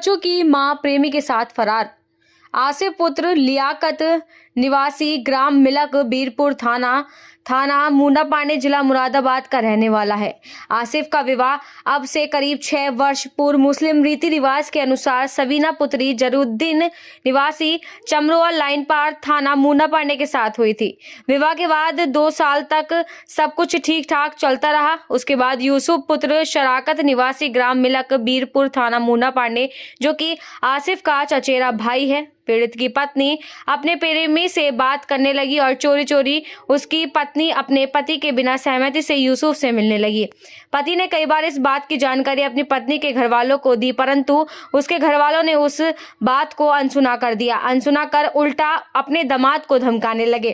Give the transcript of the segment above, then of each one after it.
बच्चों की मां प्रेमी के साथ फरार। आसिफ पुत्र लियाकत निवासी ग्राम मिलक बीरपुर थाना मुंडा पांडे जिला मुरादाबाद का रहने वाला है। आसिफ का विवाह अब से करीब 6 वर्ष पूर्व मुस्लिम रीति रिवाज के अनुसार सबीना पुत्री जरूद्दीन निवासी चमरोआ लाइन पार थाना मुंडा पांडे के साथ हुई थी। विवाह के बाद 2 साल तक सब कुछ ठीक ठाक चलता रहा। उसके बाद यूसुफ पुत्र शराकत निवासी ग्राम मिलक बीरपुर थाना मुंडा पांडे, जो कि आसिफ का चचेरा भाई है, पीड़ित की पत्नी अपने प्रेमी से बात करने लगी और चोरी चोरी उसकी पत्नी अपने पति के बिना सहमति से यूसुफ से मिलने लगी। पति ने कई बार इस बात की जानकारी अपनी पत्नी के घर वालों को दी, परंतु उसके घर वालों ने उस बात को अनसुना कर दिया। अनसुना कर उल्टा अपने दामाद को धमकाने लगे।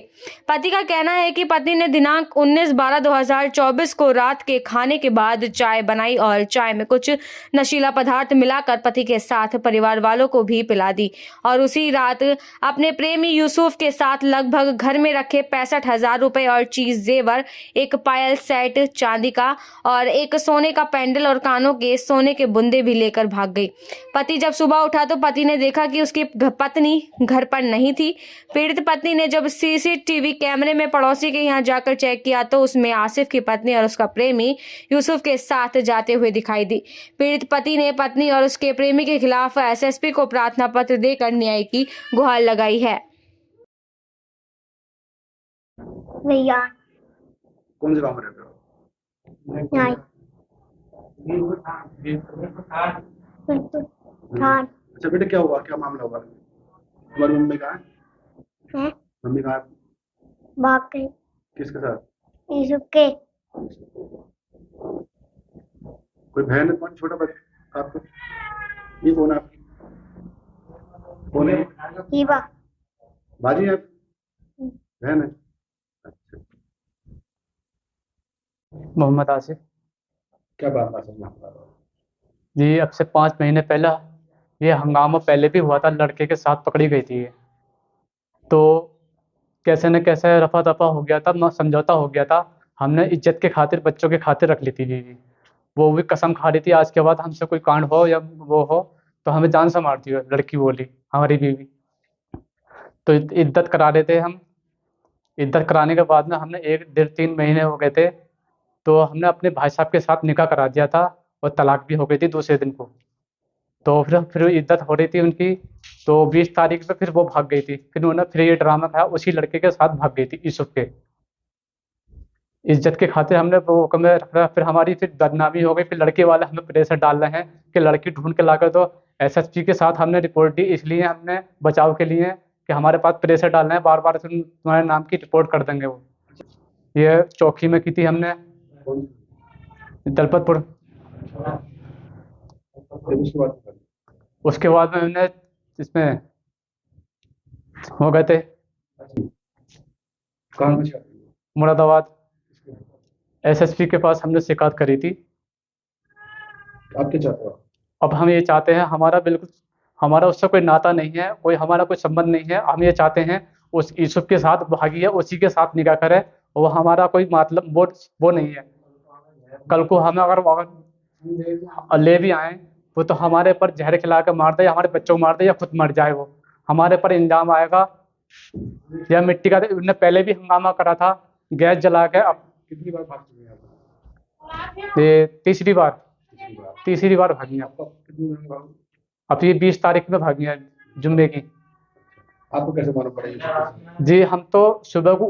पति का कहना है कि पत्नी ने दिनांक 19/12/2024 को रात के खाने के बाद चाय बनाई और चाय में कुछ नशीला पदार्थ मिलाकर पति के साथ परिवार वालों को भी पिला दी और उसी रात अपने प्रेमी यूसुफ के साथ लगभग घर में रखे 65,000 रुपए और चीज जेवर, एक पायल सेट चांदी का और एक सोने का पेंडल और कानों के सोने के बुंदे भी लेकर भाग गई। पति जब सुबह उठा तो पति ने देखा कि उसकी पत्नी घर पर नहीं थी। पीड़ित पत्नी ने जब सीसीटीवी कैमरे में पड़ोसी के यहाँ जाकर चेक किया तो उसमें आसिफ की पत्नी और उसका प्रेमी यूसुफ के साथ जाते हुए दिखाई दी। पीड़ित पति ने पत्नी और उसके प्रेमी के खिलाफ एसएसपी को प्रार्थना पत्र देकर न्याय की गुहार लगाई है। भैया कौन से गाँव में रहते हो? नहीं हाँ अच्छा बेटा, क्या हुआ, क्या मामला हुआ? तुम्हारी मम्मी कहाँ है? है मम्मी कहाँ है? भाग गई किसके साथ? यूसुफ के। कोई बहन है तुम्हारी, छोटा बच्चा आपको? ये कौन है आपकी? कौन है? हीबा बाजी है आपकी? बहन है? अच्छा, मोहम्मद आसिफ क्या बात है? जी, अब से 5 महीने पहला ये हंगामा पहले भी हुआ था, लड़के के साथ पकड़ी गई थी ये। तो कैसे न कैसे रफा दफा हो गया था, समझौता हो गया था। हमने इज्जत के खातिर, बच्चों के खातिर रख ली थी जी। वो भी कसम खा रही थी आज के बाद हमसे कोई कांड हो या वो हो तो हमें जान से मारती हो, लड़की बोली, हमारी बीवी। तो इद्दत करा रहे थे हम। इद्दत कराने के बाद में हमने 1-1.5-3 महीने हो गए थे, तो हमने अपने भाई साहब के साथ निकाह करा दिया था और तलाक भी हो गई थी दूसरे दिन को। तो फिर इद्दत हो रही थी उनकी, तो 20 तारीख पे फिर वो भाग गई थी। फिर उन्होंने फिर ये ड्रामा था, उसी लड़के के साथ भाग गई थी यूसुफ के। इज्जत के खातिर हमने वो हुक्म में रखा। फिर हमारी फिर बदनामी हो गई। फिर लड़के वाले हमें प्रेशर डाल रहे हैं कि लड़की ढूंढ के लाकर दो। एसएसपी के साथ हमने रिपोर्ट दी, इसलिए हमने बचाव के लिए कि हमारे पास प्रेशर डाल रहे हैं, बार बार तुम्हारे नाम की रिपोर्ट कर देंगे वो। ये चौकी में की थी हमने, दलपतपुर। उसके बाद में हमने इसमें हो गए थे मुरादाबाद। एसएसपी के पास हमने शिकायत करी थी। आप क्या चाहते हो? अब हम ये चाहते हैं, हमारा उससे कोई नाता नहीं है, हमारा कोई संबंध नहीं है। हम ये चाहते हैं उस यूसुफ के साथ भागी है, उसी के साथ निकाह करे। वो हमारा कोई मतलब वो नहीं है। कल को हमें अगर ले भी आए वो तो हमारे पर जहर खिला के मार दे, या हमारे बच्चों को मार दे, या खुद मर जाए। वो हमारे पर इल्जाम आएगा या मिट्टी का। उन्होंने पहले भी हंगामा करा था, गैस जला के। अब कितनी बार भाग चुके हैं आप? ये तीसरी बार भागी हैं। कितनी दिन भाग? अब ये 20 तारीख में भागी हैं, जुम्मे की। आपको कैसे मालूम पड़ा? जी, हम तो सुबह को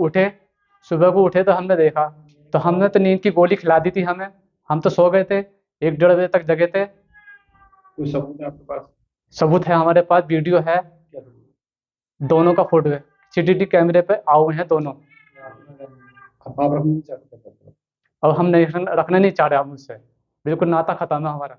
उठे तो हमने देखा, तो हमने तो नींद की गोली खिला दी थी हमें। हम तो सो गए थे, 1-1.5 बजे तक जगे थे। कोई सबूत है आपके पास? सबूत है हमारे पास, वीडियो है, क्या सबूत? दोनों का फोटो है, सीसीटीवी कैमरे पे आए हुए हैं दोनों। आप रखना नहीं चाहते? अब हम नहीं रखना नहीं चाह रहे, हम उससे बिल्कुल नाता खत्म है हमारा।